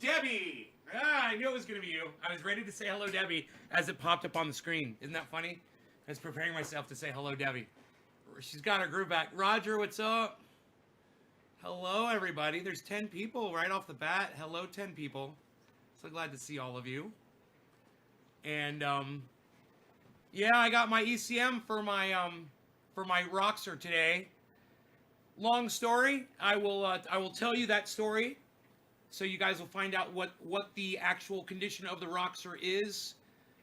Debbie! I knew it was going to be you. I was ready to say hello, Debbie, as it popped up on the screen. Isn't that funny? I was preparing myself to say hello, Debbie. She's got her groove back. Roger, what's up? Hello, everybody. There's 10 people right off the bat. Hello, 10 people. So glad to see all of you. And, yeah, I got my ECM for my Roxer today. Long story. I will tell you that story, so you guys will find out what the actual condition of the Roxer is,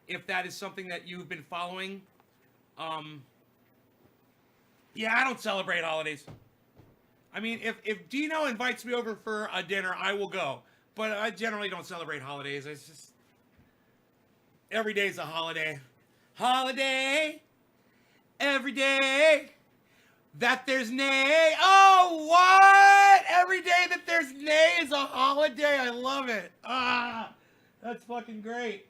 if that is something that you've been following. Yeah, I don't celebrate holidays. I mean, if Dino invites me over for a dinner, I will go. But I generally don't celebrate holidays. It's just every day's a holiday. Holiday every day that there's nay. Oh, what? Every day that there's nay is a holiday. I love it. That's fucking great.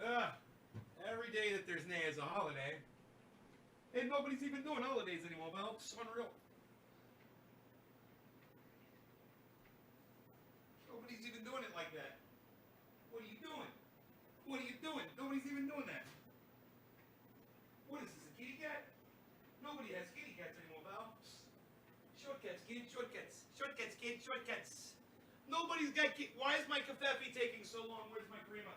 Every day that there's nay is a holiday. And nobody's even doing holidays anymore, Mel. It's unreal. Nobody's even doing it like that. What are you doing? What are you doing? Nobody's even doing that. What is this, a kitty cat? Nobody has kitty cats anymore, Val. Shortcuts, kid, shortcuts. Shortcuts, kid, shortcuts. Nobody's got kid. Why is my kafefe taking so long? Where's my crema?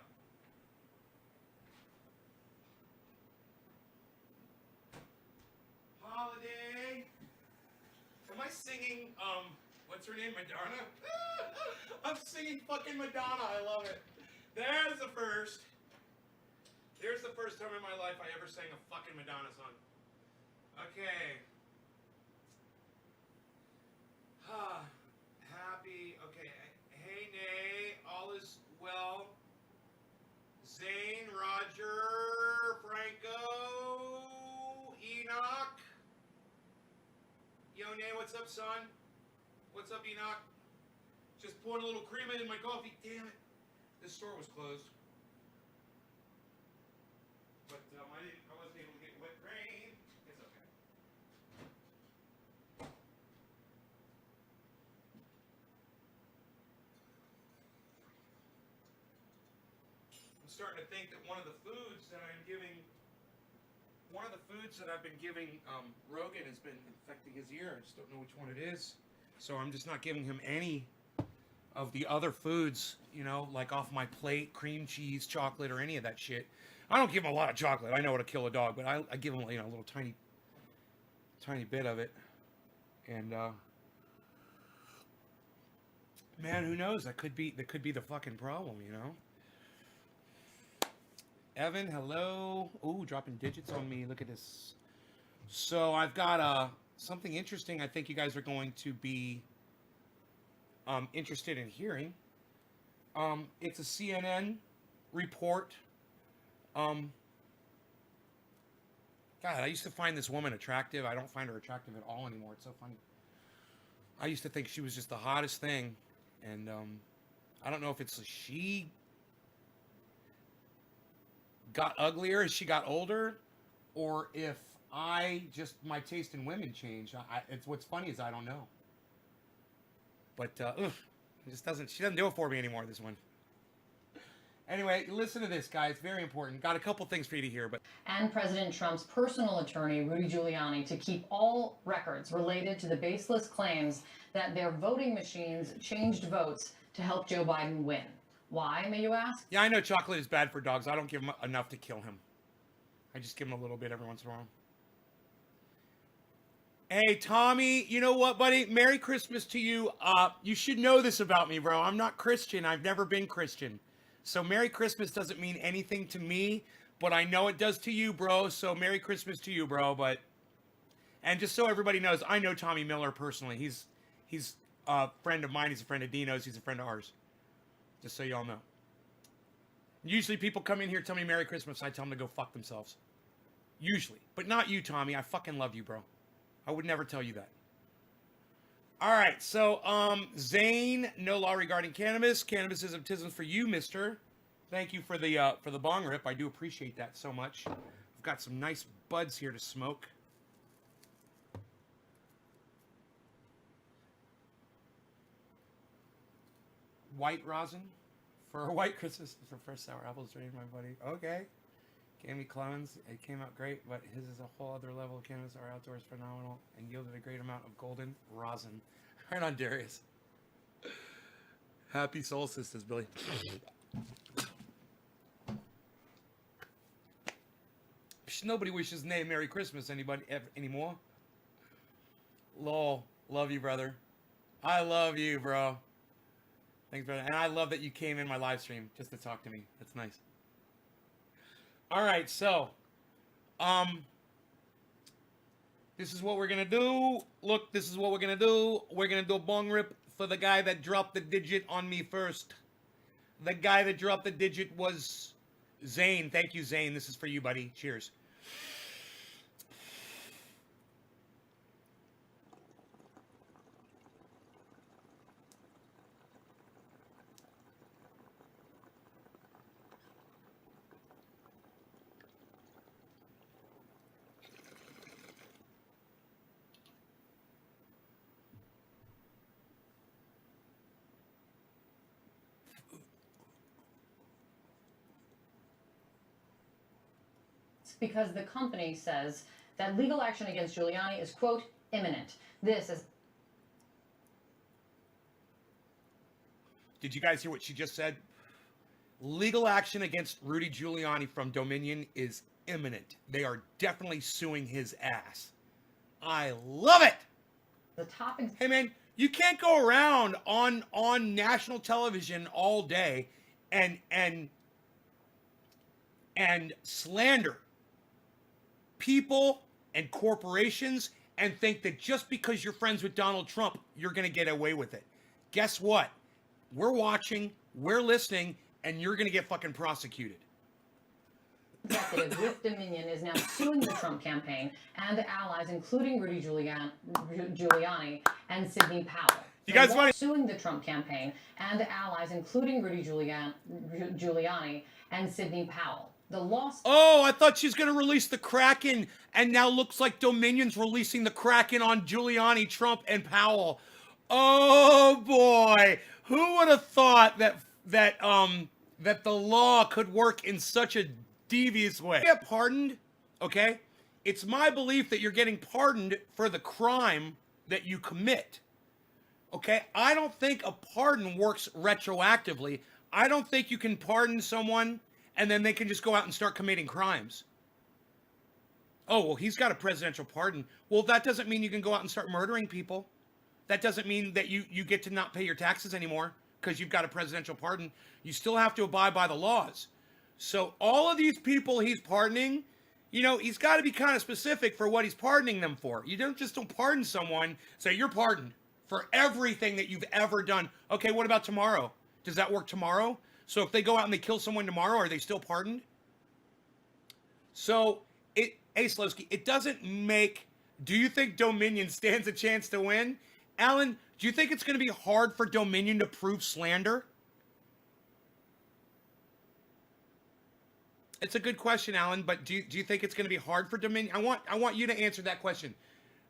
Holiday. Am I singing, what's her name, Madonna? I'm singing fucking Madonna. I love it. There's the first. There's the first time in my life I ever sang a fucking Madonna song. Okay. Happy. Okay. Hey, Nay. All is well. Zane, Roger, Franco, Enoch. Yo, Nay, what's up, son? What's up, Enoch? Just pouring a little cream in my coffee. Damn it. This store was closed. But I wasn't able to get wet grain. It's okay. I'm starting to think that one of the foods that I've been giving Rogan has been infecting his ear. I just don't know which one it is. So I'm just not giving him any of the other foods, you know, like off my plate, cream cheese, chocolate, or any of that shit. I don't give him a lot of chocolate. I know how to kill a dog, but I give him, you know, a little tiny bit of it. And man, who knows? That could be the fucking problem, you know. Evan, hello. Ooh, dropping digits on me. Look at this. So I've got something interesting. I think you guys are going to be interested in hearing. It's a CNN report. God, I used to find this woman attractive. I don't find her attractive at all anymore. It's so funny. I used to think she was just the hottest thing. And I don't know if it's she got uglier as she got older, or if my taste in women changed. It's what's funny is I don't know. But it just she doesn't do it for me anymore, this one. Anyway, listen to this, guys. Very important. Got a couple things for you to hear, but. And President Trump's personal attorney, Rudy Giuliani, to keep all records related to the baseless claims that their voting machines changed votes to help Joe Biden win. Why, may you ask? Yeah, I know chocolate is bad for dogs. I don't give him enough to kill him. I just give him a little bit every once in a while. Hey, Tommy, you know what, buddy? Merry Christmas to you. You should know this about me, bro. I'm not Christian. I've never been Christian. So Merry Christmas doesn't mean anything to me, but I know it does to you, bro. So Merry Christmas to you, bro. And just so everybody knows, I know Tommy Miller personally. He's a friend of mine. He's a friend of Dino's. He's a friend of ours. Just so y'all know. Usually people come in here, tell me Merry Christmas. I tell them to go fuck themselves. Usually. But not you, Tommy. I fucking love you, bro. I would never tell you that. All right, so Zane, no law regarding cannabis. Cannabis is baptism for you, mister. Thank you for the bong rip. I do appreciate that so much. I've got some nice buds here to smoke. white rosin for a white Christmas for fresh sour apples. Drained my buddy. Okay. Gave me clones. It came out great, but his is a whole other level of cannabis. Our outdoor is phenomenal and yielded a great amount of golden rosin. Right on, Darius. Happy solstices, Billy. Nobody wishes name Merry Christmas anymore. Lol. Love you, brother. I love you, bro. Thanks, brother. And I love that you came in my live stream just to talk to me. That's nice. All right, so, this is what we're going to do. Look, this is what we're going to do. We're going to do a bong rip for the guy that dropped the digit on me first. The guy that dropped the digit was Zane. Thank you, Zane. This is for you, buddy. Cheers. Because the company says that legal action against Giuliani is, quote, imminent. This is... Did you guys hear what she just said? Legal action against Rudy Giuliani from Dominion is imminent. They are definitely suing his ass. I love it! The topic... Hey, man, you can't go around on national television all day and slander people and corporations and think that just because you're friends with Donald Trump, you're going to get away with it. Guess what? We're watching, we're listening, and you're going to get fucking prosecuted. Executive with Dominion is now suing the Trump campaign and allies, including Rudy Giuliani and Sidney Powell. You guys want suing the Trump campaign and allies, including Rudy Giuliani and Sidney Powell. The loss. Oh, I thought she's going to release the Kraken, and now looks like Dominion's releasing the Kraken on Giuliani, Trump, and Powell. Oh boy, who would have thought that the law could work in such a devious way? Get pardoned, okay? It's my belief that you're getting pardoned for the crime that you commit. Okay? I don't think a pardon works retroactively. I don't think you can pardon someone and then they can just go out and start committing crimes. Oh, well, he's got a presidential pardon. Well, that doesn't mean you can go out and start murdering people. That doesn't mean that you get to not pay your taxes anymore because you've got a presidential pardon. You still have to abide by the laws. So all of these people he's pardoning, you know, he's got to be kind of specific for what he's pardoning them for. You don't pardon someone, say you're pardoned for everything that you've ever done. Okay, what about tomorrow? Does that work tomorrow? So if they go out and they kill someone tomorrow, are they still pardoned? So, hey, Slowski, it doesn't make... Do you think Dominion stands a chance to win? Alan, do you think it's going to be hard for Dominion to prove slander? It's a good question, Alan, but do you think it's going to be hard for Dominion? I want you to answer that question.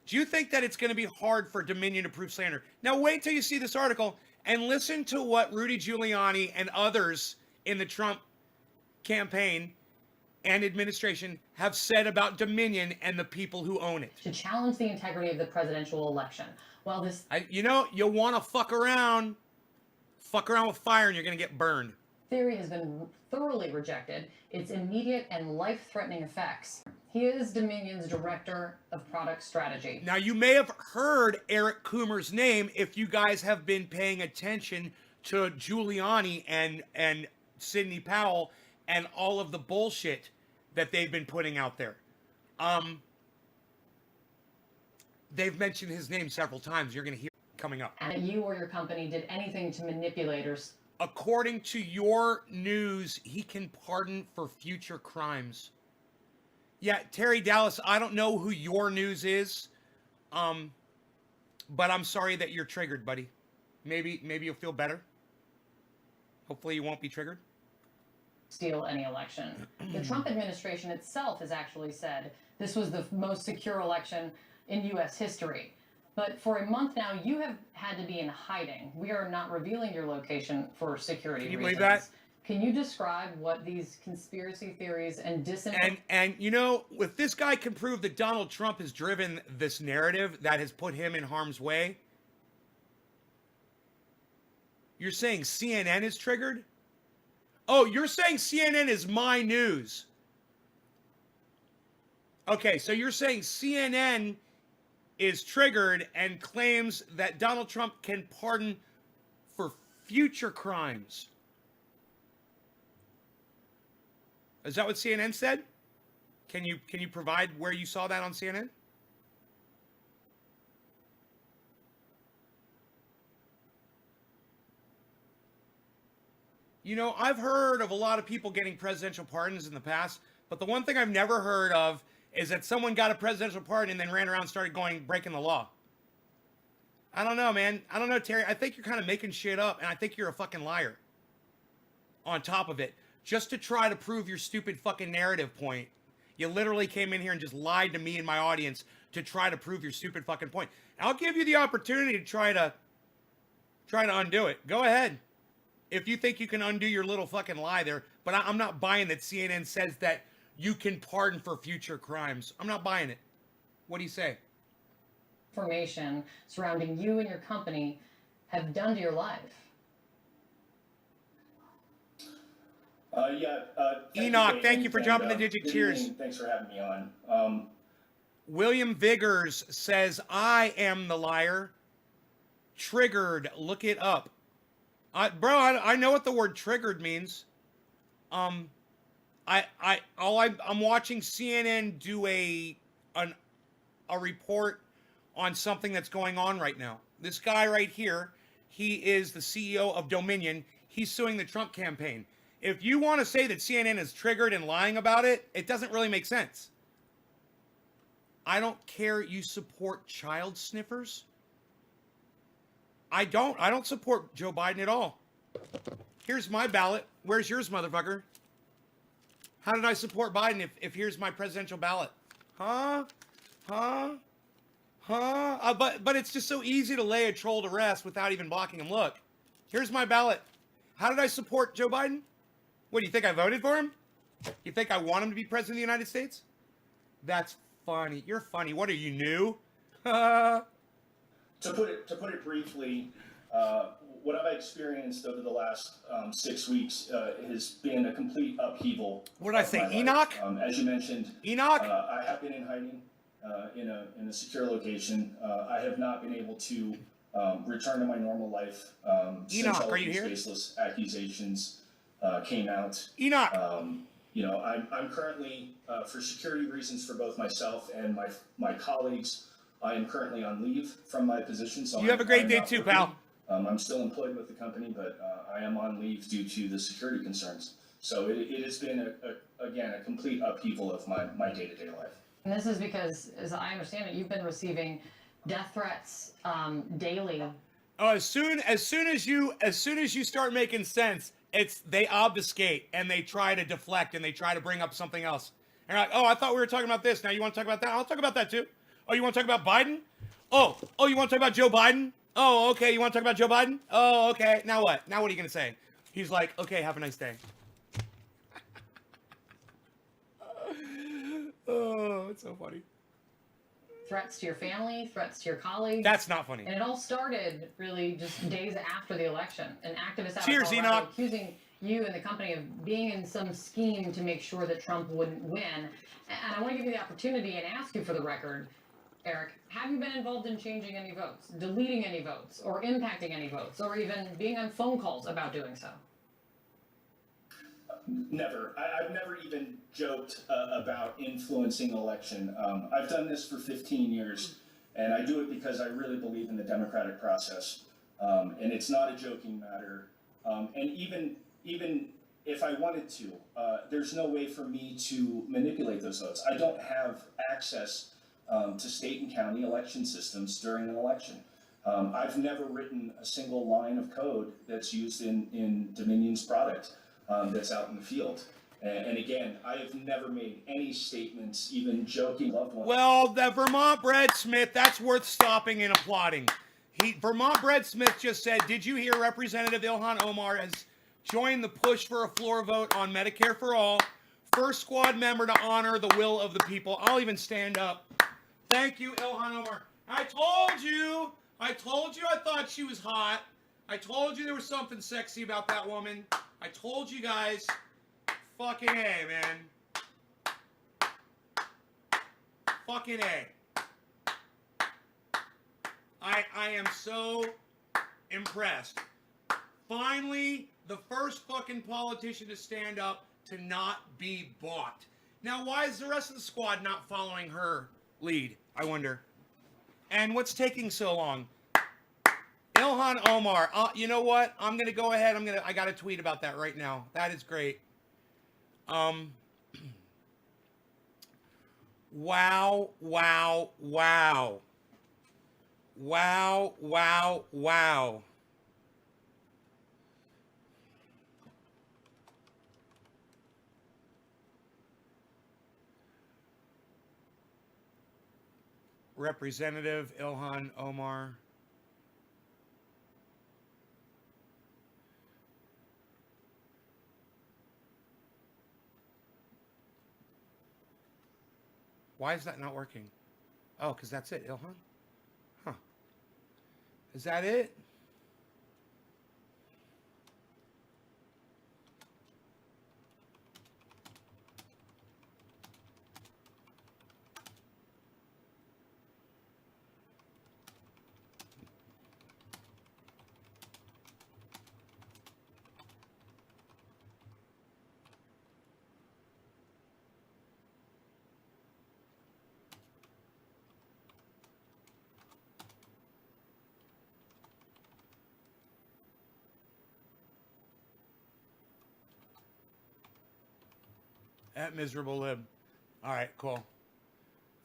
Do you think that it's going to be hard for Dominion to prove slander? Now, wait till you see this article and listen to what Rudy Giuliani and others in the Trump campaign and administration have said about Dominion and the people who own it. To challenge the integrity of the presidential election. Well, this... you want to fuck around with fire and you're going to get burned. Theory has been thoroughly rejected. Its immediate and life-threatening effects. He is Dominion's Director of Product Strategy. Now, you may have heard Eric Coomer's name if you guys have been paying attention to Giuliani and Sidney Powell and all of the bullshit that they've been putting out there. They've mentioned his name several times. You're going to hear it coming up. And you or your company did anything to manipulate or... According to your news, he can pardon for future crimes. Yeah, Terry Dallas, I don't know who your news is, but I'm sorry that you're triggered, buddy. Maybe you'll feel better. Hopefully you won't be triggered. Steal any election. The Trump administration itself has actually said this was the most secure election in U.S. history. But for a month now, you have had to be in hiding. We are not revealing your location for security Can you reasons. believe that? Can you describe what these conspiracy theories and disinformation? And you know, if this guy can prove that Donald Trump has driven this narrative that has put him in harm's way, you're saying CNN is triggered? Oh, you're saying CNN is my news. Okay, so you're saying CNN is triggered and claims that Donald Trump can pardon for future crimes. Is that what CNN said? Can you provide where you saw that on CNN? You know, I've heard of a lot of people getting presidential pardons in the past, but the one thing I've never heard of is that someone got a presidential pardon and then ran around and started breaking the law. I don't know, man. I don't know, Terry. I think you're kind of making shit up, and I think you're a fucking liar. On top of it, just to try to prove your stupid fucking narrative point, you literally came in here and just lied to me and my audience to try to prove your stupid fucking point. I'll give you the opportunity to try to undo it. Go ahead. If you think you can undo your little fucking lie there, but I'm not buying that CNN says that you can pardon for future crimes. I'm not buying it. What do you say? Information surrounding you and your company have done to your life. Enoch, thank you for jumping the digit. Cheers. Thanks for having me on. William Vigors says, I am the liar. Triggered. Look it up. I know what the word triggered means. I'm watching CNN do a report on something that's going on right now. This guy right here, he is the CEO of Dominion. He's suing the Trump campaign. If you want to say that CNN is triggered and lying about it, it doesn't really make sense. I don't care you support child sniffers. I don't support Joe Biden at all. Here's my ballot. Where's yours, motherfucker? How did I support Biden if here's my presidential ballot? But it's just so easy to lay a troll to rest without even blocking him. Look, here's my ballot. How did I support Joe Biden? What, do you think I voted for him? You think I want him to be president of the United States? That's funny. You're funny. What are you, new? To put it briefly, what I've experienced over the last 6 weeks has been a complete upheaval. What did I say, Enoch? As you mentioned, Enoch. I have been in hiding in a secure location. I have not been able to return to my normal life Enoch, since all are of you these here? baseless accusations came out. Enoch. You know, I'm currently, for security reasons for both myself and my colleagues, I am currently on leave from my position. So You have a great day too, pal. I'm still employed with the company, but I am on leave due to the security concerns. So it has been, again, a complete upheaval of my day-to-day life. And this is because, as I understand it, you've been receiving death threats daily. Oh, as soon as you start making sense, they obfuscate and they try to deflect and they try to bring up something else. And you're like, oh, I thought we were talking about this. Now you want to talk about that? I'll talk about that too. Oh, you want to talk about Biden? Oh, you want to talk about Joe Biden? Oh, okay. You want to talk about Joe Biden? Oh, okay. Now what? Now what are you gonna say? He's like, okay, have a nice day. Oh, it's so funny. Threats to your family, threats to your colleagues. That's not funny. And it all started really just days after the election. An activist out Cheers, of Colorado Enoch. accusing you and the company of being in some scheme to make sure that Trump wouldn't win. And I want to give you the opportunity and ask you for the record, Eric, have you been involved in changing any votes, deleting any votes, or impacting any votes, or even being on phone calls about doing so? Never. I've never even joked about influencing election. I've done this for 15 years, and I do it because I really believe in the democratic process. And it's not a joking matter. And even if I wanted to, there's no way for me to manipulate those votes. I don't have access to state and county election systems during an election. I've never written a single line of code that's used in Dominion's product that's out in the field. And again, I have never made any statements, even joking loved ones. Well, the Vermont Bread Smith, that's worth stopping and applauding. Vermont Bread Smith just said, did you hear Representative Ilhan Omar has joined the push for a floor vote on Medicare for All? First squad member to honor the will of the people. I'll even stand up. Thank you, Ilhan Omar. I told you I thought she was hot. I told you there was something sexy about that woman. I told you guys. Fucking A, man. Fucking A. I am so impressed. Finally, the first fucking politician to stand up to not be bought. Now, why is the rest of the squad not following her lead, I wonder? And what's taking so long? Ilhan Omar, you know what? I'm going to go ahead. I got to tweet about that right now. That is great. Wow, wow, wow. Wow, wow, wow. Representative Ilhan Omar. Why is that not working? Oh, because that's it, Ilhan? Huh. Is that it? That miserable lib. All right, cool.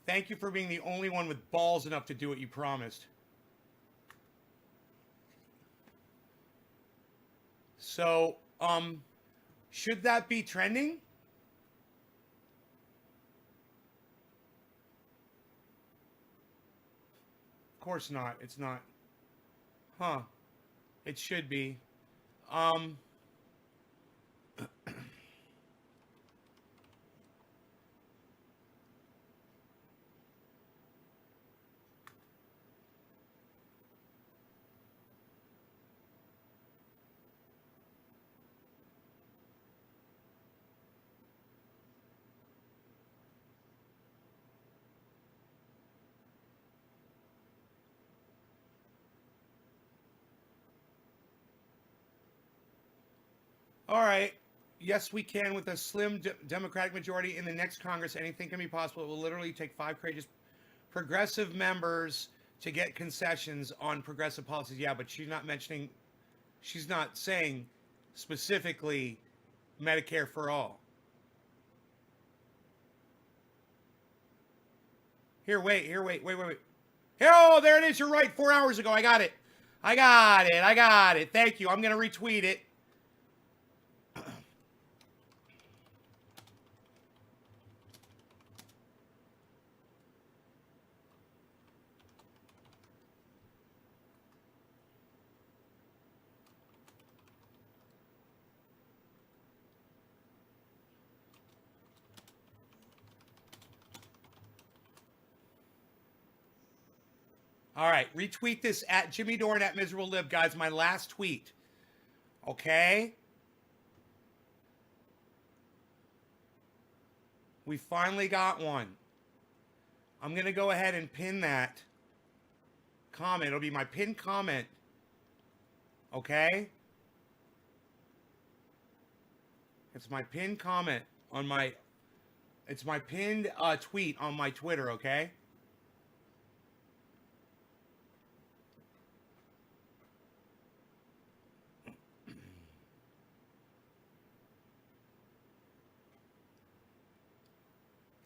Thank you for being the only one with balls enough to do what you promised. So, should that be trending? Of course not. It's not. Huh. It should be. All right. Yes, we can. With a slim Democratic majority in the next Congress, anything can be possible. It will literally take 5 courageous progressive members to get concessions on progressive policies. Yeah, but she's not saying specifically Medicare for all. Wait. Here, oh, there it is. You're right. 4 hours ago. I got it. Thank you. I'm going to retweet it. All right, retweet this at Jimmy Dorn at Miserable Lib, guys. My last tweet. Okay? We finally got one. I'm going to go ahead and pin that comment. It'll be my pinned comment. Okay? It's my pinned comment on my... It's my pinned tweet on my Twitter, okay?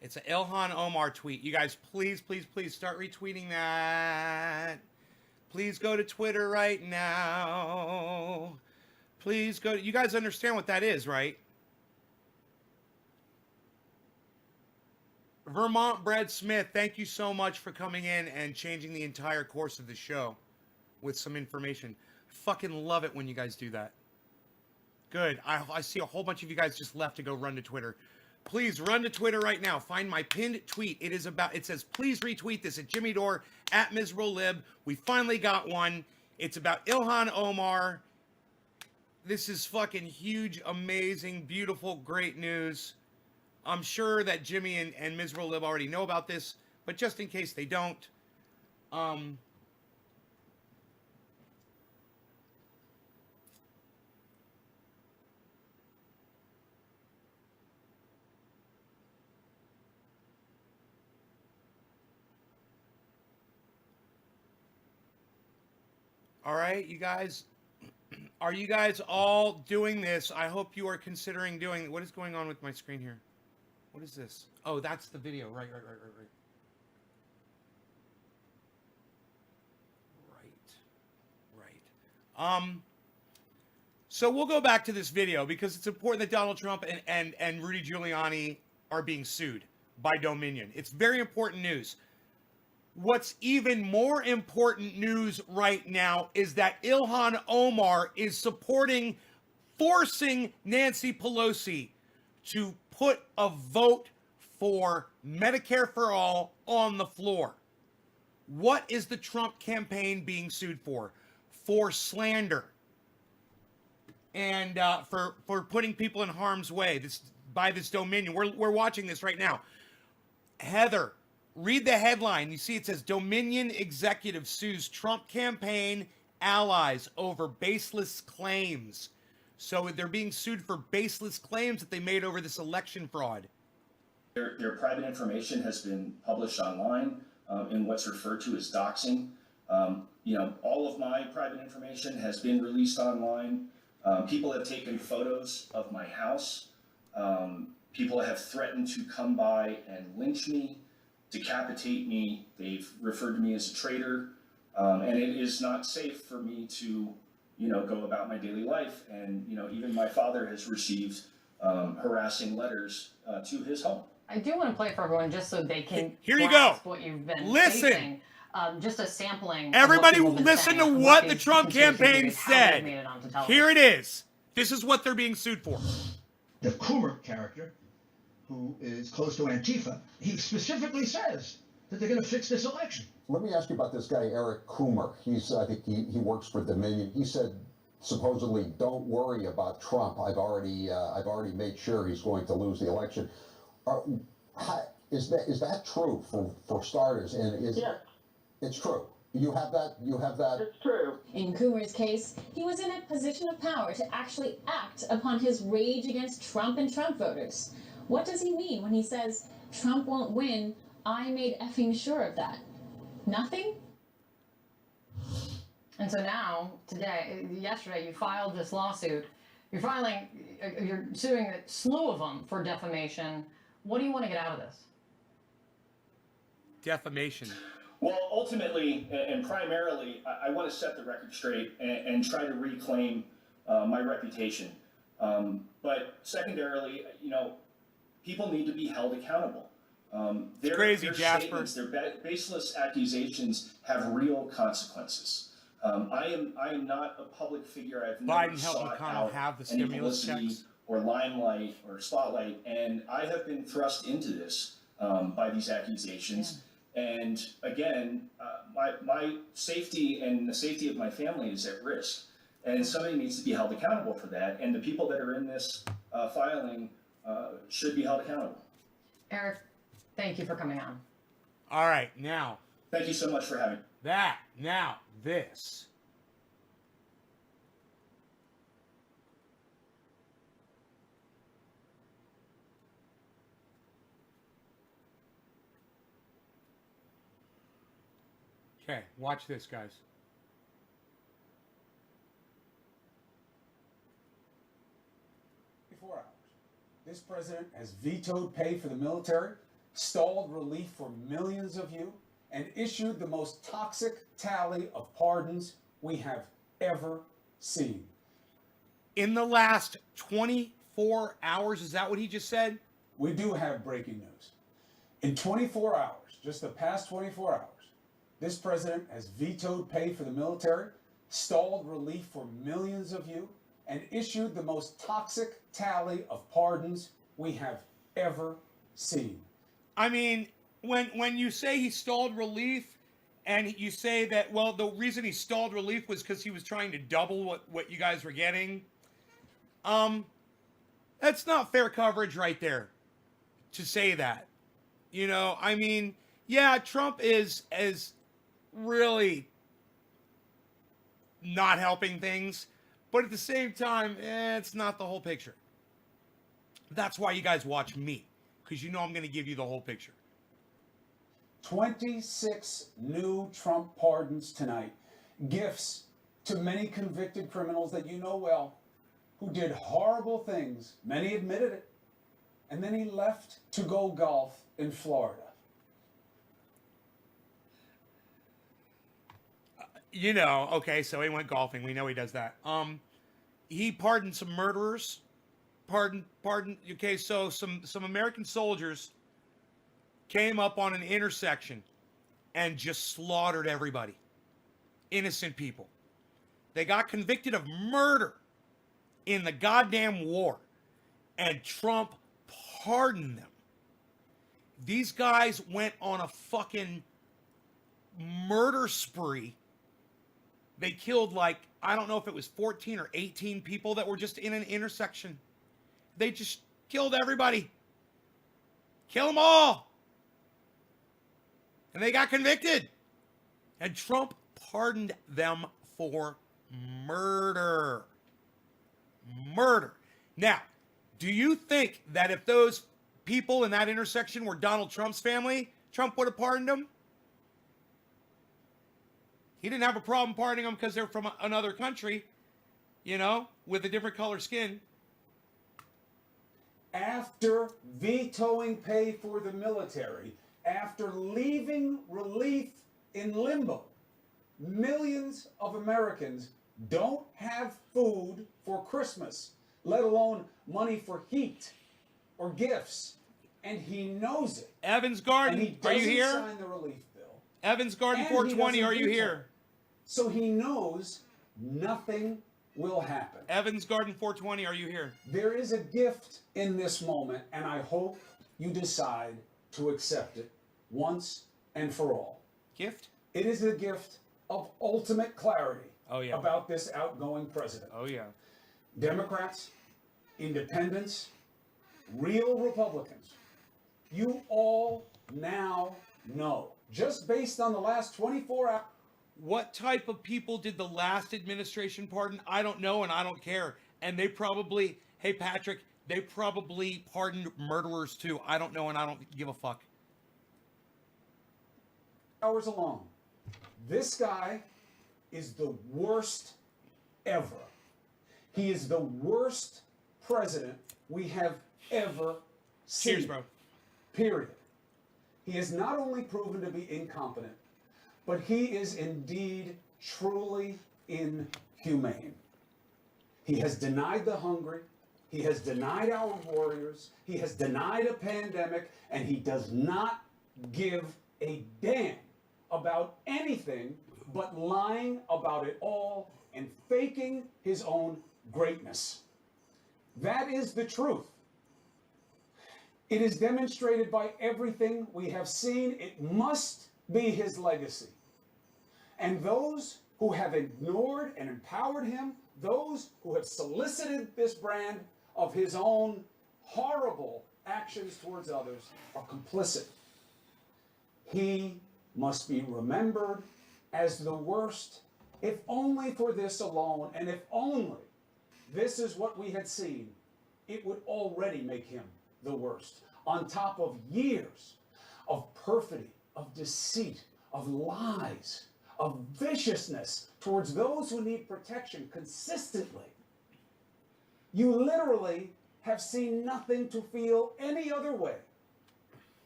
It's an Ilhan Omar tweet. You guys, please start retweeting that. Please go to Twitter right now. Please go. You guys understand what that is, right? Vermont Bread Smith, thank you so much for coming in and changing the entire course of the show with some information. Fucking love it when you guys do that. Good. I see a whole bunch of you guys just left to go run to Twitter. Please run to Twitter right now. Find my pinned tweet. It says, please retweet this at Jimmy Dore, at Miserable Lib. We finally got one. It's about Ilhan Omar. This is fucking huge, amazing, beautiful, great news. I'm sure that Jimmy and Miserable Lib already know about this, but just in case they don't, all right, you guys, are you guys all doing this? I hope you are considering doing. What is going on with my screen here? What is this? Oh, that's the video. Right. So we'll go back to this video because it's important that Donald Trump and Rudy Giuliani are being sued by Dominion. It's very important news. What's even more important news right now is that Ilhan Omar is forcing Nancy Pelosi to put a vote for Medicare for all on the floor. What is the Trump campaign being sued for? For slander and for putting people in harm's way by this Dominion. We're watching this right now. Heather, read the headline. You see it says Dominion executive sues Trump campaign allies over baseless claims. So they're being sued for baseless claims that they made over this election fraud. Their private information has been published online in what's referred to as doxing. All of my private information has been released online. People have taken photos of my house. People have threatened to come by and lynch me, decapitate me. They've referred to me as a traitor. And it is not safe for me to, go about my daily life. And, even my father has received harassing letters to his home. I do want to play for everyone just so they can Here you grasp go. What you've been Listen. facing. Just a sampling. Everybody of what listen to what the Trump campaign said. Here it is. This is what they're being sued for. The Coomer character, who is close to Antifa, he specifically says that they're going to fix this election. Let me ask you about this guy, Eric Coomer. I think he works for Dominion. He said, supposedly, don't worry about Trump. I've already made sure he's going to lose the election. Is that true for starters? And yes. It's true. You have that. It's true. In Coomer's case, he was in a position of power to actually act upon his rage against Trump and Trump voters. What does he mean when he says, Trump won't win, I made effing sure of that? Nothing? And so now, yesterday, you filed this lawsuit. You're suing a slew of them for defamation. What do you want to get out of this? Defamation. Well, ultimately and primarily, I want to set the record straight and try to reclaim my reputation. But secondarily, people need to be held accountable. Their Jasper. Statements, their baseless accusations have real consequences. I am not a public figure. I've never sought out any publicity or limelight or spotlight, and I have been thrust into this by these accusations. Yeah. And again, my safety and the safety of my family is at risk, and somebody needs to be held accountable for that. And the people that are in this filing should be held accountable. Eric, thank you for coming on. All right, now. Thank you so much for having me. Now this. Okay, watch this, guys. 24 hours. This president has vetoed pay for the military, stalled relief for millions of you, and issued the most toxic tally of pardons we have ever seen. In the last 24 hours, is that what he just said? We do have breaking news. In 24 hours, just the past 24 hours, this president has vetoed pay for the military, stalled relief for millions of you, and issued the most toxic tally of pardons we have ever seen. I mean, when you say he stalled relief, and you say that, well, the reason he stalled relief was because he was trying to double what you guys were getting, that's not fair coverage right there to say that. You know, I mean, yeah, Trump is really not helping things, but at the same time, it's not the whole picture. That's why you guys watch me, because you know I'm going to give you the whole picture. 26 new Trump pardons tonight. Gifts to many convicted criminals that you know well, who did horrible things. Many admitted it. And then he left to go golf in Florida. You know, okay, so he went golfing. We know he does that. He pardoned some murderers. Okay, so some American soldiers came up on an intersection and just slaughtered everybody. Innocent people. They got convicted of murder in the goddamn war. And Trump pardoned them. These guys went on a fucking murder spree. They killed, like, I don't know if it was 14 or 18 people that were just in an intersection. They just killed everybody. Kill them all. And they got convicted. And Trump pardoned them for murder. Murder. Now, do you think that if those people in that intersection were Donald Trump's family, Trump would have pardoned them? He didn't have a problem pardoning them because they're from another country, you know, with a different color skin. After vetoing pay for the military, after leaving relief in limbo, millions of Americans don't have food for Christmas, let alone money for heat or gifts. And he knows it. Evans And Garden, he are you doesn't here? sign the relief bill. Evans Garden And 420, he are doesn't you veto here? it. So he knows nothing will happen. Evans Garden 420, are you here? There is a gift in this moment, and I hope you decide to accept it once and for all. Gift? It is the gift of ultimate clarity Oh, yeah. about this outgoing president. Oh, yeah. Democrats, independents, real Republicans, you all now know, just based on the last 24 hours. What type of people did the last administration pardon? I don't know, and I don't care. And they probably, hey, Patrick, they probably pardoned murderers too. I don't know, and I don't give a fuck. Hours alone. This guy is the worst ever. He is the worst president we have ever seen. Cheers, bro. Period. He has not only proven to be incompetent, but he is indeed truly inhumane. He has denied the hungry. He has denied our warriors. He has denied a pandemic, and he does not give a damn about anything but lying about it all and faking his own greatness. That is the truth. It is demonstrated by everything we have seen. It must be his legacy. And those who have ignored and empowered him, those who have solicited this brand of his own horrible actions towards others, are complicit. He must be remembered as the worst, if only for this alone, and if only this is what we had seen, it would already make him the worst, on top of years of perfidy, of deceit, of lies, of viciousness towards those who need protection consistently. You literally have seen nothing to feel any other way,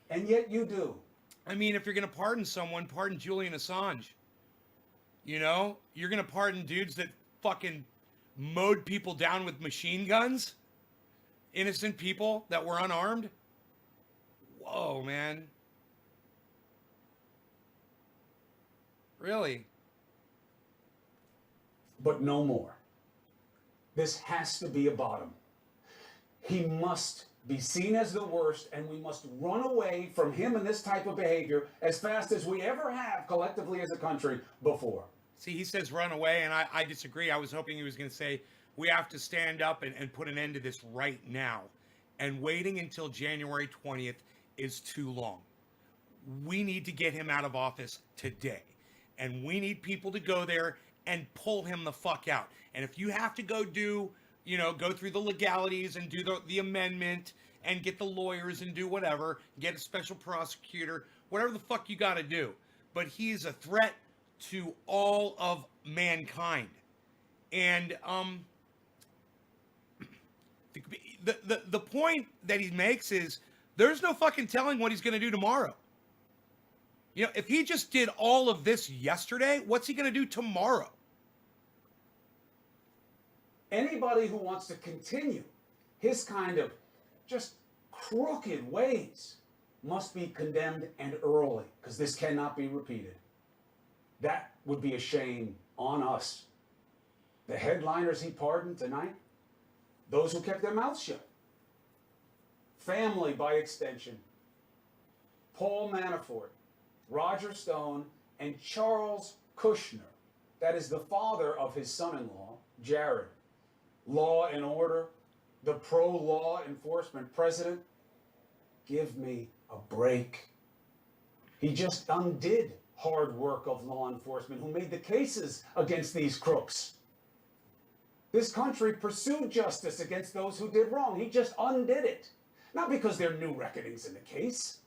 and yet you do. I mean, if you're going to pardon someone, pardon Julian Assange. You know? You're going to pardon dudes that fucking mowed people down with machine guns? Innocent people that were unarmed? Whoa, man. Really? But no more. This has to be a bottom. He must be seen as the worst, and we must run away from him and this type of behavior as fast as we ever have collectively as a country before. See, he says run away, and I disagree. I was hoping he was going to say we have to stand up and put an end to this right now. And waiting until January 20th is too long. We need to get him out of office today. And we need people to go there and pull him the fuck out. And if you have to go do, go through the legalities and do the amendment and get the lawyers and do whatever, get a special prosecutor, whatever the fuck you got to do. But he's a threat to all of mankind. And the point that he makes is there's no fucking telling what he's going to do tomorrow. If he just did all of this yesterday, what's he going to do tomorrow? Anybody who wants to continue his kind of just crooked ways must be condemned, and early, because this cannot be repeated. That would be a shame on us. The headliners he pardoned tonight, those who kept their mouths shut. Family, by extension. Paul Manafort, Roger Stone, and Charles Kushner. That is the father of his son-in-law, Jared. Law and order, the pro-law enforcement president. Give me a break. He just undid hard work of law enforcement who made the cases against these crooks. This country pursued justice against those who did wrong. He just undid it. Not because there are new reckonings in the case,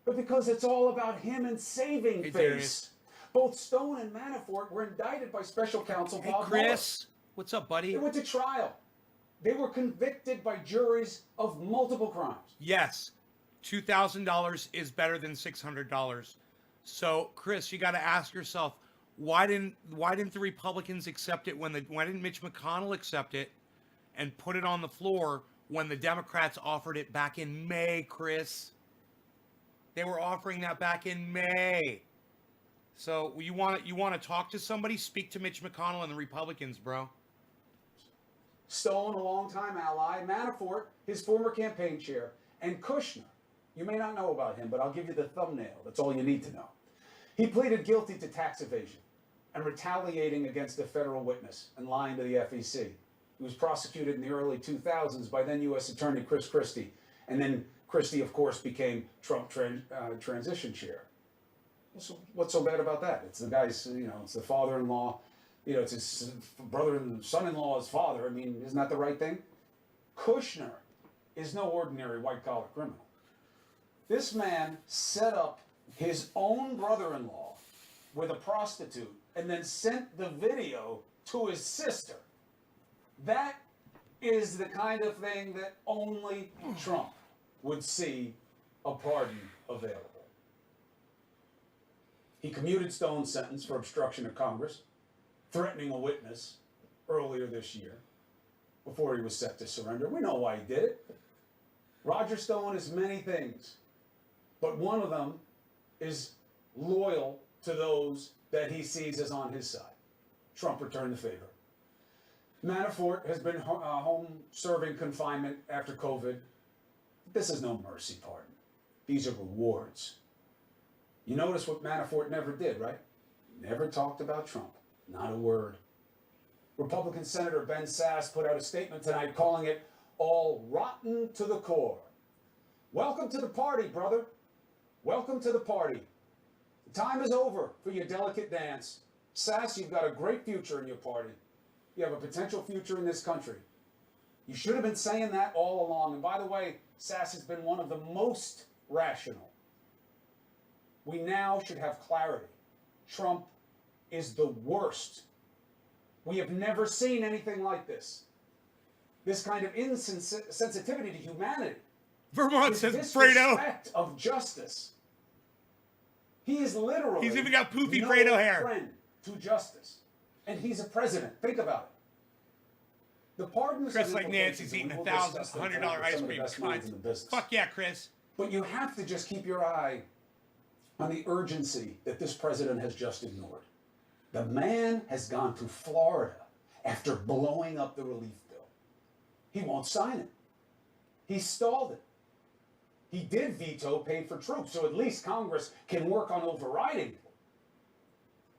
but because it's all about him and saving face. Darius. Both Stone and Manafort were indicted by special counsel Bob Mueller. Chris, what's up, buddy? They went to trial. They were convicted by juries of multiple crimes. Yes, $2,000 is better than $600. So, Chris, you got to ask yourself, why didn't the Republicans accept it why didn't Mitch McConnell accept it and put it on the floor when the Democrats offered it back in May, Chris? They were offering that back in May. So you want to talk to somebody? Speak to Mitch McConnell and the Republicans, bro. Stone, a longtime ally, Manafort, his former campaign chair, and Kushner. You may not know about him, but I'll give you the thumbnail. That's all you need to know. He pleaded guilty to tax evasion and retaliating against a federal witness and lying to the FEC. He was prosecuted in the early 2000s by then U.S. Attorney Chris Christie. And then Christie, of course, became Trump transition chair. What's so bad about that? It's the guy's, it's the father-in-law, it's his brother and son-in-law's father. I mean, isn't that the right thing? Kushner is no ordinary white-collar criminal. This man set up his own brother-in-law with a prostitute and then sent the video to his sister. That is the kind of thing that only Trump would see a pardon available. He commuted Stone's sentence for obstruction of Congress, threatening a witness earlier this year before he was set to surrender. We know why he did it. Roger Stone is many things, but one of them is loyal to those that he sees as on his side. Trump returned the favor. Manafort has been home serving confinement after COVID. This is no mercy pardon. These are rewards. You notice what Manafort never did, right? Never talked about Trump. Not a word. Republican Senator Ben Sasse put out a statement tonight calling it all rotten to the core. Welcome to the party, brother. Welcome to the party. The time is over for your delicate dance. Sasse, you've got a great future in your party. You have a potential future in this country. You should have been saying that all along. And by the way, Sasse has been one of the most rational. We now should have clarity. Trump is the worst. We have never seen anything like this. This kind of insensitivity to humanity. Vermont This says Fredo. disrespect of justice. He is literally He's even got poofy no Fredo hair. friend to justice. And he's a president. Think about it. The pardons Chris, and like Nancy's implications, eating and a we'll discuss them $1,000 tonight with ice some of the cream. best minds in the business. Fuck yeah, Chris. But you have to just keep your eye on the urgency that this president has just ignored. The man has gone to Florida after blowing up the relief bill. He won't sign it. He stalled it. He did veto paid for troops, so at least Congress can work on overriding it.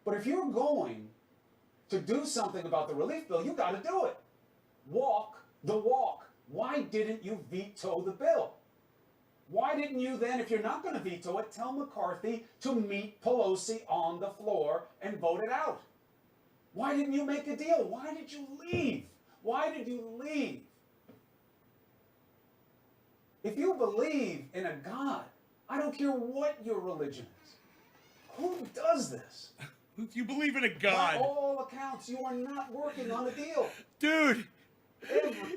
But if you're going to do something about the relief bill, you got to do it. Walk the walk. Why didn't you veto the bill? Why didn't you then, if you're not going to veto it, tell McCarthy to meet Pelosi on the floor and vote it out? Why didn't you make a deal? Why did you leave? Why did you leave? If you believe in a God, I don't care what your religion is. Who does this? If you believe in a By God. all accounts, you are not working on a deal. Dude,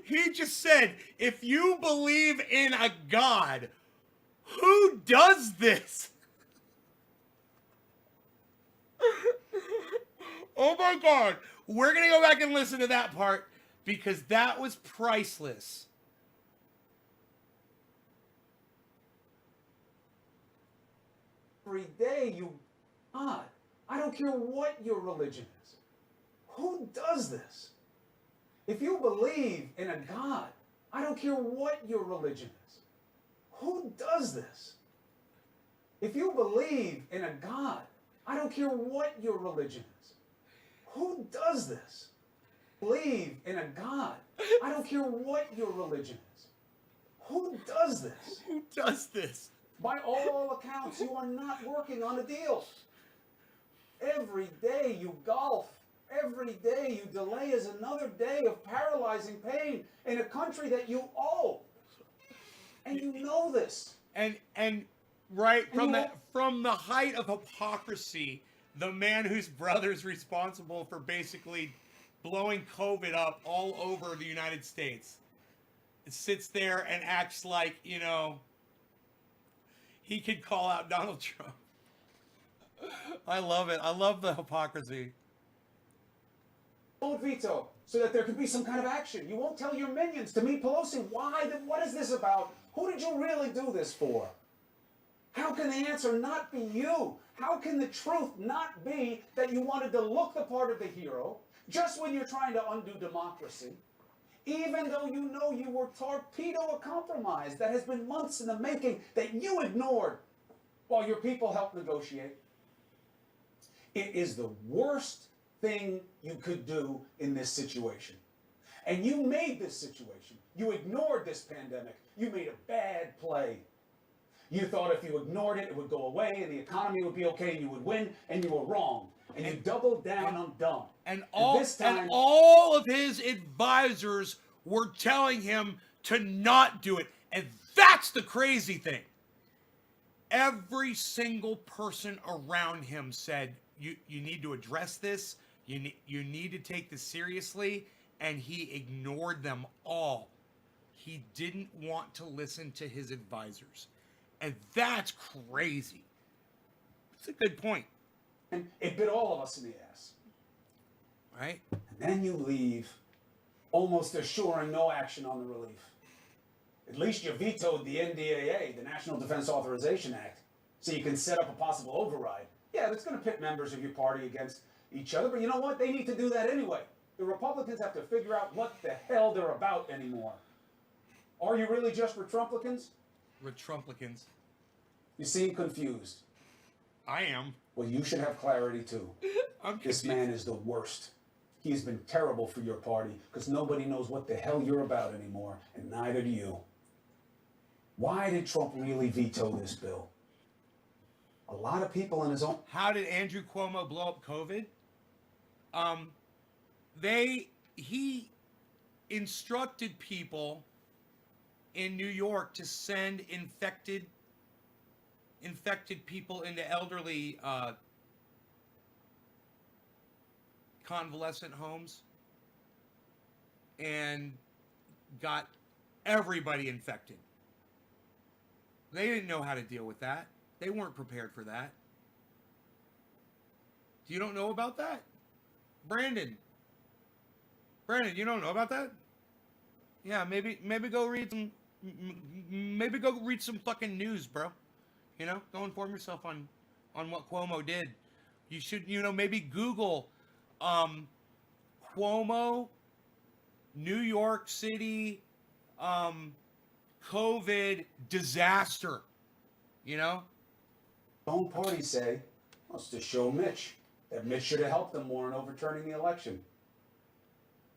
he just said, if you believe in a God, who does this? Oh my God. We're going to go back and listen to that part because that was priceless. Every day, you God. I don't care what your religion is. Who does this? If you believe in a God, I don't care what your religion is. Who does this? If you believe in a God, I don't care what your religion is. Who does this? Believe in a God. I don't care what your religion is. Who does this? Who does this? By all accounts, you are not working on a deal. Every day you golf. Every day you delay is another day of paralyzing pain in a country that you owe. And you know this. And right from the height of hypocrisy, the man whose brother's responsible for basically blowing COVID up all over the United States sits there and acts like, you know, he could call out Donald Trump. I love it. I love the hypocrisy. Vote veto so that there can be some kind of action. You won't tell your minions to meet Pelosi. Why? What is this about? Who did you really do this for? How can the answer not be you? How can the truth not be that you wanted to look the part of the hero just when you're trying to undo democracy, even though you know you were torpedo a compromise that has been months in the making that you ignored while your people helped negotiate? It is the worst thing you could do in this situation. And you made this situation. You ignored this pandemic. You made a bad play. You thought if you ignored it, it would go away and the economy would be okay and you would win, and you were wrong. And you doubled down on dumb. And this time, all of his advisors were telling him to not do it. And that's the crazy thing. Every single person around him said, you need to address this. You need to take this seriously. And he ignored them all. He didn't want to listen to his advisors. And that's crazy. It's a good point. and it bit all of us in the ass. Right? And then you leave almost assuring no action on the relief. At least you vetoed the NDAA, the National Defense Authorization Act, so you can set up a possible override. Yeah, that's going to pit members of your party against each other, but you know what? They need to do that anyway. The Republicans have to figure out what the hell they're about anymore. Are you really just for Trumplicans? Retrumplicans. You seem confused. I am. Well, you should have clarity too. I'm This confused. man is the worst. He's been terrible for your party because nobody knows what the hell you're about anymore, and neither do you. Why did Trump really veto this bill? A lot of people in his own... How did Andrew Cuomo blow up COVID? He instructed people in New York to send infected people into elderly convalescent homes and got everybody infected. They didn't know how to deal with that. They weren't prepared for that. You don't know about that? Brandon, you don't know about that? Yeah, maybe go read some fucking news, bro. You know, go inform yourself on on what Cuomo did. You should, maybe Google Cuomo, New York City, COVID disaster. Own party say, well, it's to show Mitch that Mitch should have helped them more in overturning the election.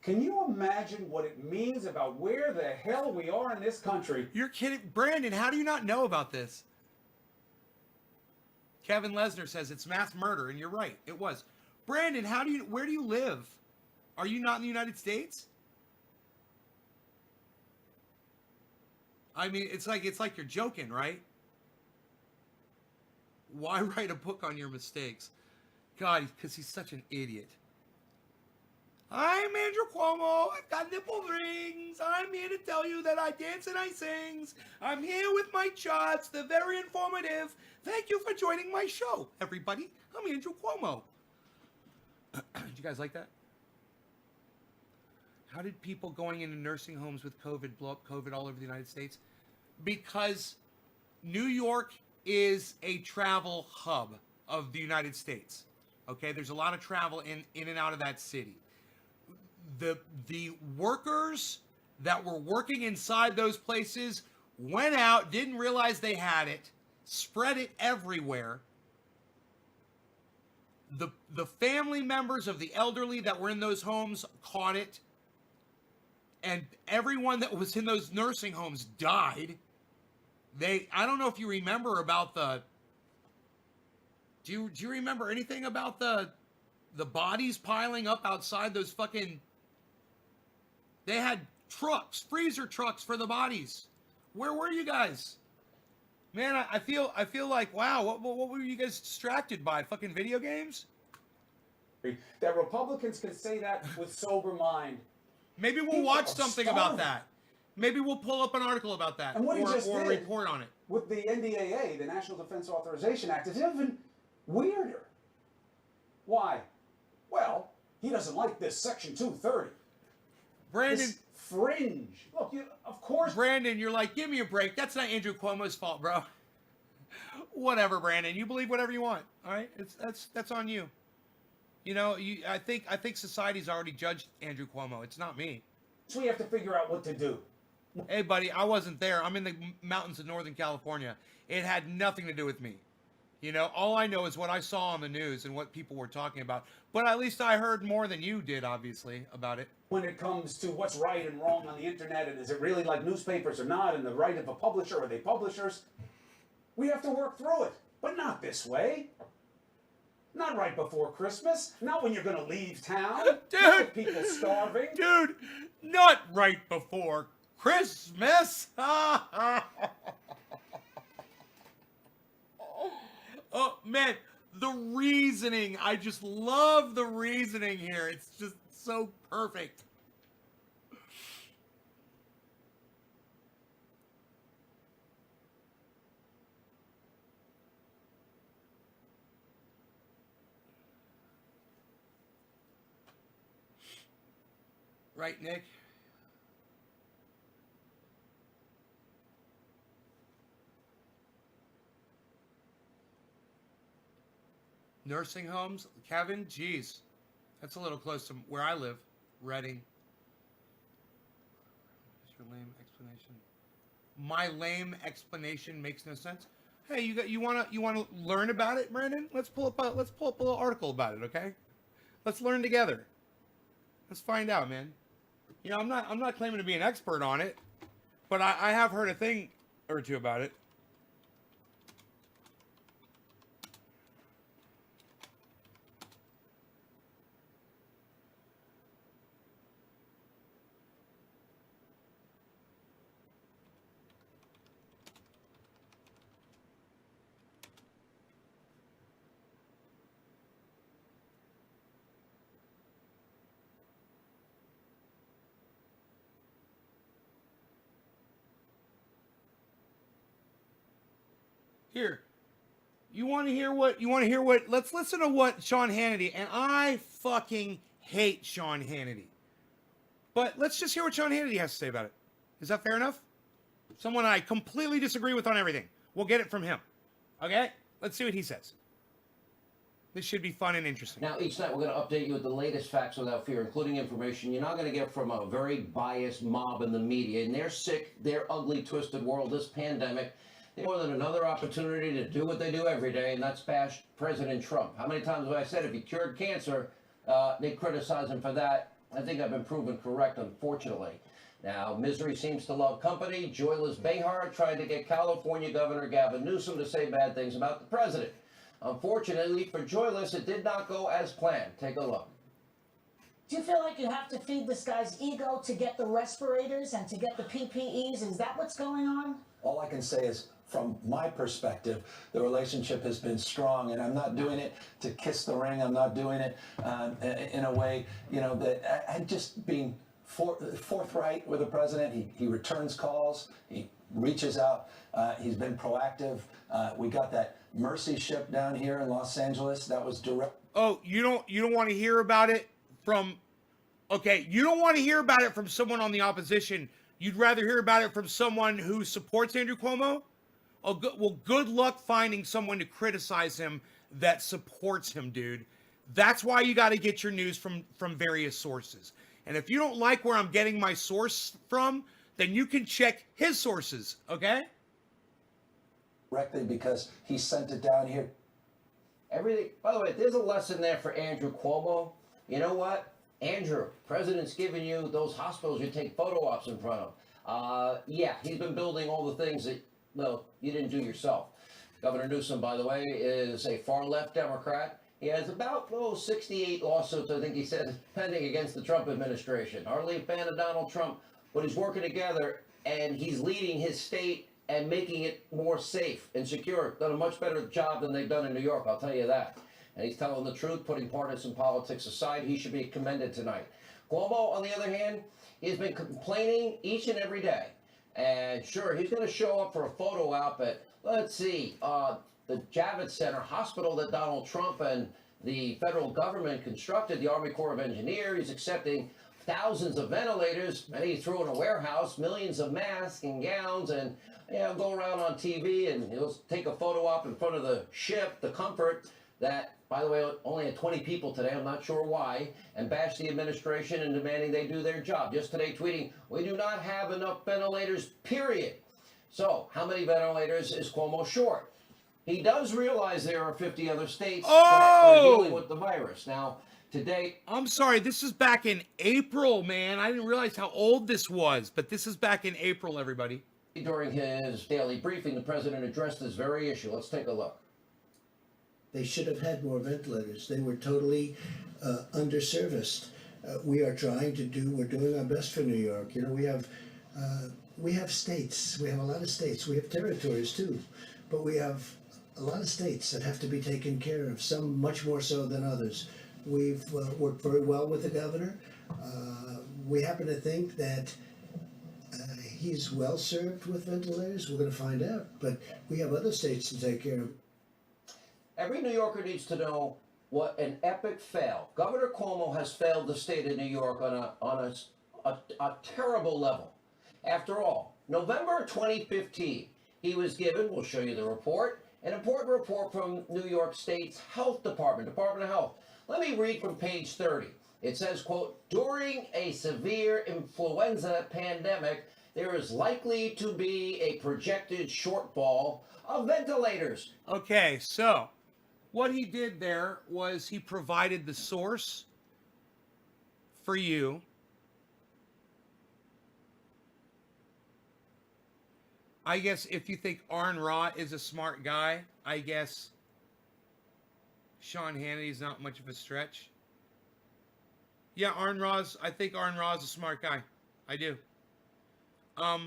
Can you imagine what it means about where the hell we are in this country? You're kidding. Brandon, how do you not know about this? Kevin Lesnar says it's mass murder, and you're right. It was. Brandon, where do you live? Are you not in the United States? I mean, it's like you're joking, right? Why write a book on your mistakes? God, because he's such an idiot. I'm Andrew Cuomo. I've got nipple rings. I'm here to tell you that I dance and I sings. I'm here with my charts. They're very informative. Thank you for joining my show, everybody. I'm Andrew Cuomo. Did you guys like that? How did people going into nursing homes with COVID blow up COVID all over the United States? Because New York is a travel hub of the United States. Okay, there's a lot of travel in and out of that city. The workers that were working inside those places went out, didn't realize they had it, spread it everywhere. The family members of the elderly that were in those homes caught it, and everyone that was in those nursing homes died. I don't know if you remember about do you remember anything about the bodies piling up outside those fucking... They had trucks, freezer trucks for the bodies. Where were you guys? Man, I feel like, wow, what were you guys distracted by? Fucking video games? That Republicans can say that with sober mind. Maybe we'll watch something about that. Maybe we'll pull up an article about that, and what he just or a did report on it. With the NDAA, the National Defense Authorization Act, is even weirder. Why? Well, he doesn't like this Section 230. Brandon, this fringe. Look, of course. Brandon, you're like, give me a break. That's not Andrew Cuomo's fault, bro. Whatever, Brandon. You believe whatever you want. All right, that's on you. I think society's already judged Andrew Cuomo. It's not me. So we have to figure out what to do. Hey, buddy, I wasn't there. I'm in the mountains of Northern California. It had nothing to do with me. All I know is what I saw on the news and what people were talking about. But at least I heard more than you did, obviously, about it. When it comes to what's right and wrong on the internet, and is it really like newspapers or not, and the right of a publisher, are they publishers? We have to work through it, but not this way. Not right before Christmas. Not when you're going to leave town. Dude! Not with people starving. Dude, not right before Christmas. Oh, man, the reasoning. I just love the reasoning here. It's just so perfect. Right, Nick? Nursing homes? Kevin? Jeez. That's a little close to where I live. Reading. What's your lame explanation? My lame explanation makes no sense. Hey, you wanna learn about it, Brandon? Let's pull up a little article about it, okay? Let's learn together. Let's find out, man. I'm not claiming to be an expert on it, but I have heard a thing or two about it. Here, let's listen to what Sean Hannity, and I fucking hate Sean Hannity. But let's just hear what Sean Hannity has to say about it. Is that fair enough? Someone I completely disagree with on everything. We'll get it from him. Okay? Let's see what he says. This should be fun and interesting. Now, each night we're going to update you with the latest facts without fear, including information you're not going to get from a very biased mob in the media. In their sick, their ugly, twisted world, this pandemic, they more than another opportunity to do what they do every day, and that's bash President Trump. How many times have I said if he cured cancer, they criticize him for that? I think I've been proven correct, unfortunately. Now, misery seems to love company. Joyless Behar tried to get California Governor Gavin Newsom to say bad things about the president. Unfortunately for Joyless, it did not go as planned. Take a look. Do you feel like you have to feed this guy's ego to get the respirators and to get the PPEs? Is that what's going on? All I can say is, from my perspective, the relationship has been strong, and I'm not doing it to kiss the ring. I'm not doing it in a way, that I'm just being forthright with the president. He returns calls. He reaches out. He's been proactive. We got that Mercy ship down here in Los Angeles. That was direct. Oh, you don't want to hear about it from, okay, you don't want to hear about it from someone on the opposition. You'd rather hear about it from someone who supports Andrew Cuomo? Oh, well, good luck finding someone to criticize him that supports him, dude. That's why you got to get your news from various sources. And if you don't like where I'm getting my source from, then you can check his sources, okay? Directly because he sent it down here. Everything. By the way, there's a lesson there for Andrew Cuomo. You know what? Andrew, president's giving you those hospitals you take photo ops in front of. Yeah, he's been building all the things that, well, you didn't do yourself. Governor Newsom, by the way, is a far-left Democrat. He has about 68 lawsuits, I think he said, pending against the Trump administration. Hardly a fan of Donald Trump, but he's working together, and he's leading his state and making it more safe and secure. Done a much better job than they've done in New York, I'll tell you that. And he's telling the truth, putting partisan politics aside. He should be commended tonight. Cuomo, on the other hand, he's been complaining each and every day. And sure, he's going to show up for a photo op at, let's see, the Javits Center hospital that Donald Trump and the federal government constructed, the Army Corps of Engineers. He's accepting thousands of ventilators, many he threw in a warehouse, millions of masks and gowns, and go around on TV, and he'll take a photo op in front of the ship, the Comfort, that, by the way, only had 20 people today, I'm not sure why, and bash the administration and demanding they do their job. Just today tweeting, we do not have enough ventilators, period. So, how many ventilators is Cuomo short? He does realize there are 50 other states that are dealing with the virus. Now, today... I'm sorry, this is back in April, man. I didn't realize how old this was, but this is back in April, everybody. During his daily briefing, the president addressed this very issue. Let's take a look. They should have had more ventilators. They were totally underserviced. We're doing our best for New York. We have states. We have a lot of states. We have territories too, but we have a lot of states that have to be taken care of. Some much more so than others. We've worked very well with the governor. We happen to think that he's well served with ventilators. We're going to find out, but we have other states to take care of. Every New Yorker needs to know what an epic fail. Governor Cuomo has failed the state of New York on a terrible level. After all, November 2015, he was given, we'll show you the report, an important report from New York State's Health Department, Department of Health. Let me read from page 30. It says, quote, during a severe influenza pandemic, there is likely to be a projected shortfall of ventilators. Okay, so what he did there was he provided the source for you. I guess if you think Arn Ra is a smart guy, I guess Sean Hannity's not much of a stretch. Yeah, I think Arn Ra's a smart guy. I do. And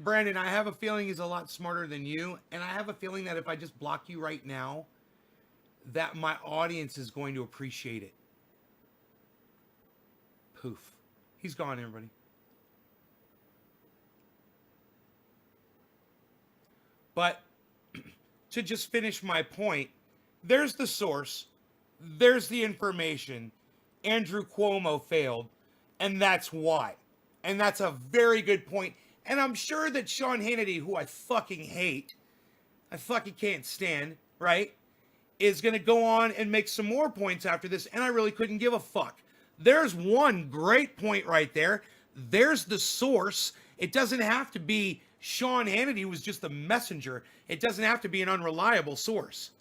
Brandon, I have a feeling he's a lot smarter than you, and I have a feeling that if I just block you right now, that my audience is going to appreciate it. Poof. He's gone, everybody. But to just finish my point, there's the source, there's the information. Andrew Cuomo failed, and that's why. And that's a very good point. And I'm sure that Sean Hannity, who I fucking hate, I fucking can't stand, right, is going to go on and make some more points after this, and I really couldn't give a fuck. There's one great point right there. There's the source. It doesn't have to be Sean Hannity was just a messenger. It doesn't have to be an unreliable source.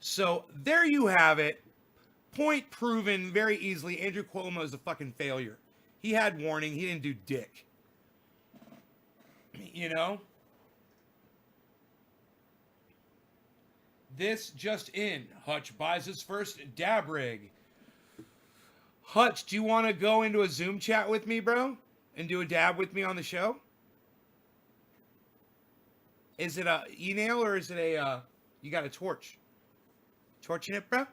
So there you have it. Point proven very easily. Andrew Cuomo is a fucking failure. He had warning. He didn't do dick. You know? This just in. Hutch buys his first dab rig. Hutch, do you want to go into a Zoom chat with me, bro? And do a dab with me on the show? Is it a e-nail or is it a, you got a torch? Torching it, bro?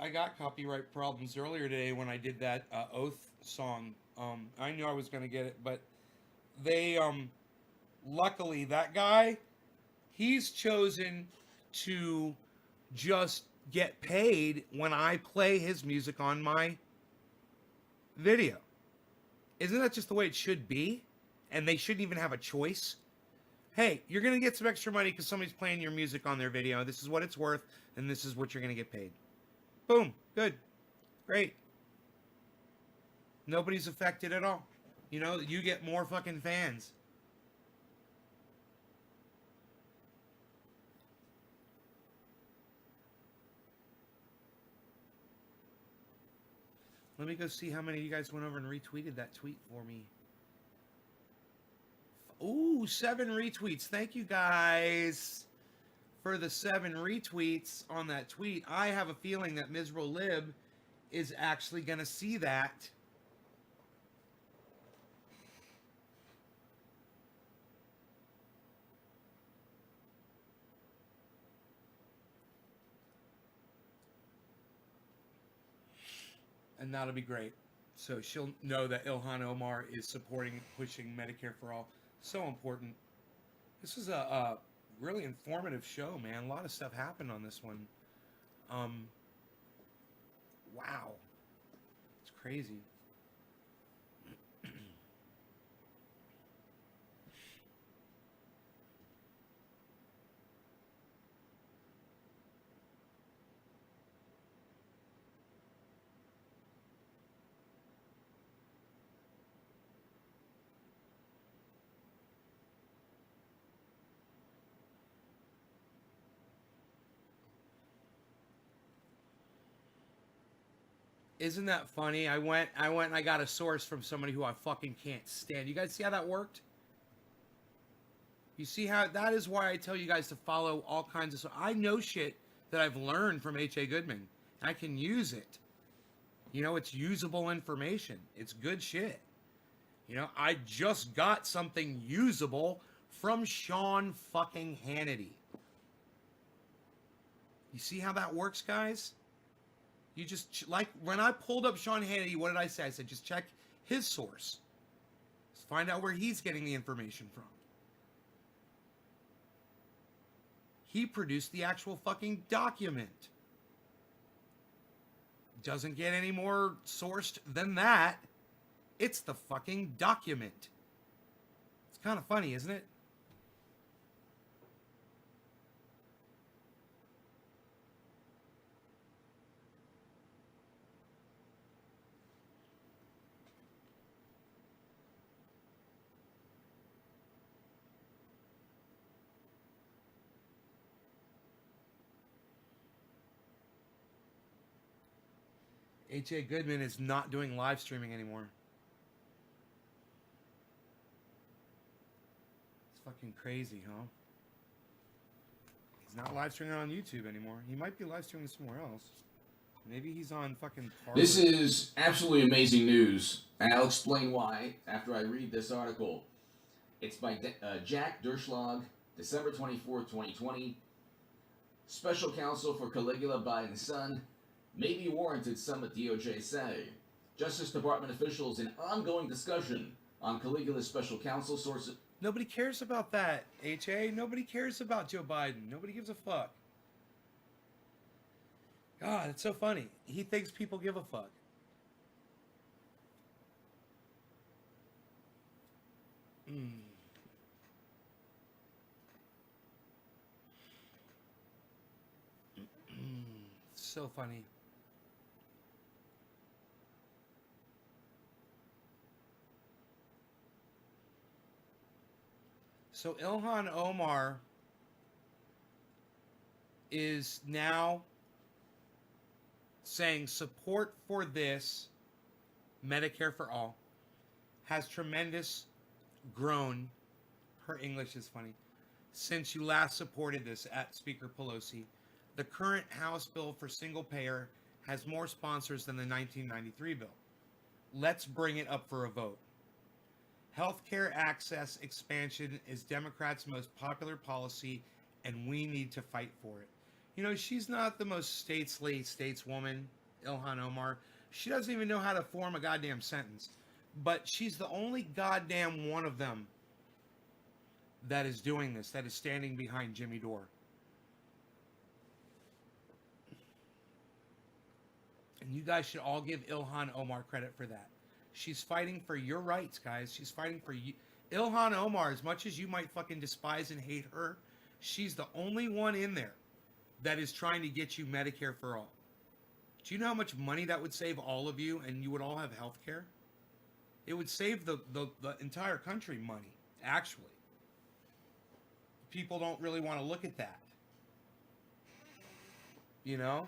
I got copyright problems earlier today when I did that Oath song. I knew I was gonna get it, but they luckily that guy, he's chosen to just get paid when I play his music on my video. Isn't that just the way it should be? And they shouldn't even have a choice. Hey, you're gonna get some extra money because somebody's playing your music on their video. This is what it's worth, and this is what you're gonna get paid. Boom. Good. Great. Nobody's affected at all. You know, you get more fucking fans. Let me go see how many of you guys went over and retweeted that tweet for me. Ooh, 7 retweets. Thank you guys for the 7 retweets on that tweet. I have a feeling that Miserable Lib is actually going to see that. And that'll be great. So she'll know that Ilhan Omar is supporting, pushing Medicare for All. So important. This is a really informative show, man. A lot of stuff happened on this one. Wow. It's crazy. Isn't that funny? I went and I got a source from somebody who I fucking can't stand. You guys see how that worked? You see how that is why I tell you guys to follow all kinds of stuff. I know shit that I've learned from H.A. Goodman. I can use it. You know, it's usable information. It's good shit. You know, I just got something usable from Sean fucking Hannity. You see how that works, guys? You just, like, when I pulled up Sean Hannity, what did I say? I said, just check his source. Let's find out where he's getting the information from. He produced the actual fucking document. Doesn't get any more sourced than that. It's the fucking document. It's kind of funny, isn't it? H.A. Goodman is not doing live streaming anymore. It's fucking crazy, huh? He's not live streaming on YouTube anymore. He might be live streaming somewhere else. Maybe he's on fucking Parler. This is absolutely amazing news, and I'll explain why after I read this article. It's by Jack Derschlag, December 24th, 2020. Special counsel for Caligula Biden's son may be warranted, some at DOJ say. Justice Department officials in ongoing discussion On Caligula's special counsel sources. Nobody cares about that, HA. Nobody cares about Joe Biden. Nobody gives a fuck. God, it's so funny. He thinks people give a fuck. So funny. So Ilhan Omar is now saying support for this Medicare for all has tremendous grown. Her English is funny. Since you last supported this at Speaker Pelosi, the current House bill for single payer has more sponsors than the 1993 bill. Let's bring it up for a vote. Healthcare access expansion is Democrats' most popular policy, and we need to fight for it. You know, she's not the most stateswoman, Ilhan Omar. She doesn't even know how to form a goddamn sentence. But she's the only goddamn one of them that is doing this, that is standing behind Jimmy Dore. And you guys should all give Ilhan Omar credit for that. She's fighting for your rights, guys. She's fighting for you. Ilhan Omar, as much as you might fucking despise and hate her, she's the only one in there that is trying to get you Medicare for all. Do you know how much money that would save all of you, and you would all have health care? It would save the entire country money, actually. People don't really want to look at that. You know?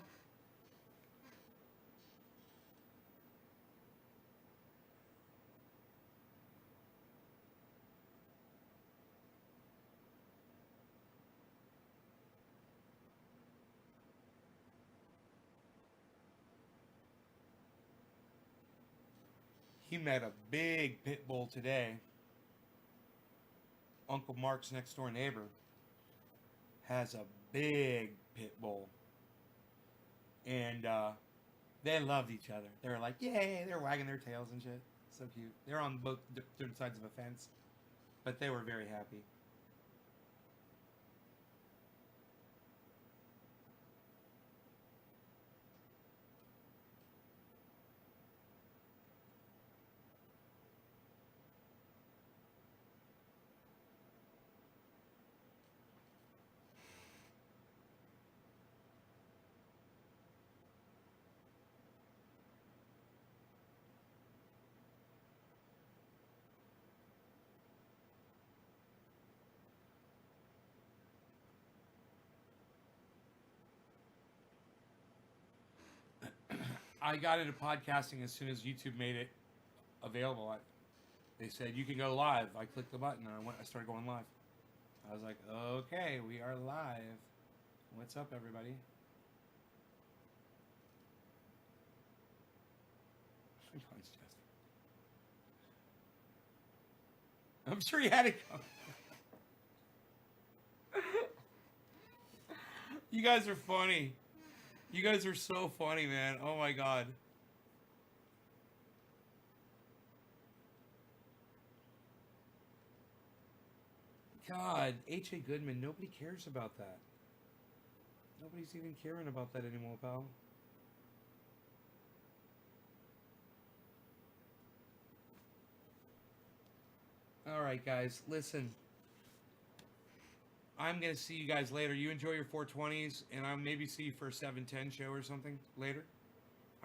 He met a big pit bull today. Uncle Mark's next door neighbor has a big pit bull. And they loved each other. They were like, yay, they're wagging their tails and shit. So cute. They're on both different sides of a fence. But they were very happy. I got into podcasting as soon as YouTube made it available. They said you can go live. I clicked the button and I started going live. I was like, okay, we are live. What's up, everybody? I'm sure you had it. You guys are funny. You guys are so funny, man. Oh my god. God, H.A. Goodman, nobody cares about that. Nobody's even caring about that anymore, pal. Alright, guys, listen. I'm going to see you guys later. You enjoy your 420s, and I'll maybe see you for a 710 show or something later.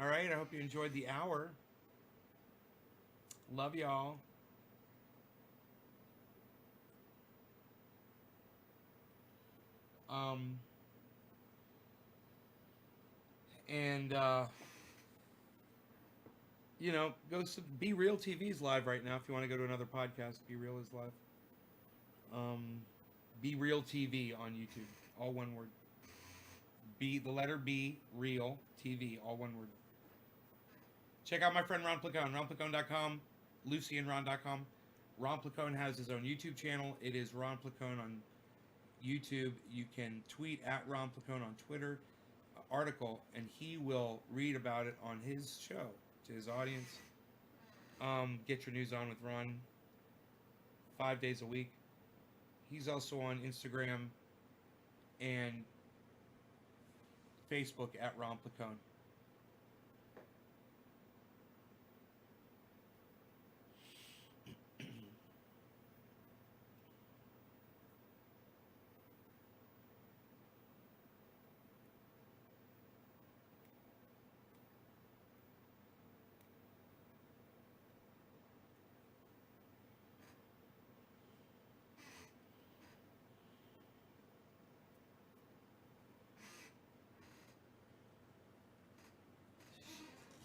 Alright, I hope you enjoyed the hour. Love y'all. You know, go to Be Real TV's live right now if you want to go to another podcast. Be Real is live. Be Real TV on YouTube. All one word. The letter B, Real TV. All one word. Check out my friend Ron Placone. RonPlacone.com. LucyandRon.com. Ron Placone has his own YouTube channel. It is Ron Placone on YouTube. You can tweet at Ron Placone on Twitter. Article, and he will read about it on his show to his audience. Get your news on with Ron. 5 days a week. He's also on Instagram and Facebook at Ron Placone.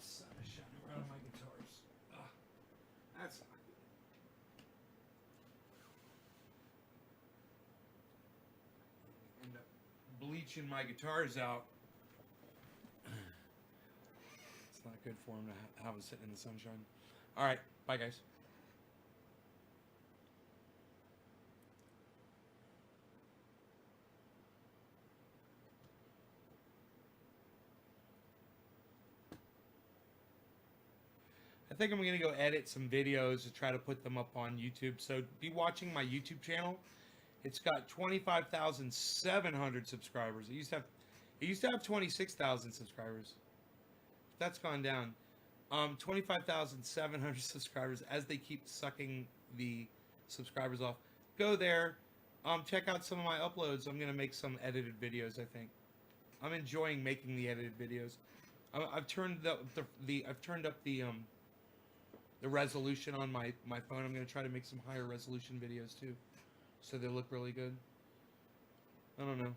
Sun is shining right on my guitars. Ugh, that's not good. End up bleaching my guitars out. It's not good for them to have them sitting in the sunshine. All right, bye guys. I think I'm gonna go edit some videos to try to put them up on YouTube. So be watching my YouTube channel. It's got 25,700 subscribers. It used to have 26,000 subscribers. That's gone down. 25,700 subscribers as they keep sucking the subscribers off. Go there. Check out some of my uploads. I'm gonna make some edited videos. I think I'm enjoying making the edited videos. I've turned up the resolution on my phone. I'm going to try to make some higher resolution videos too, so they look really good. I don't know.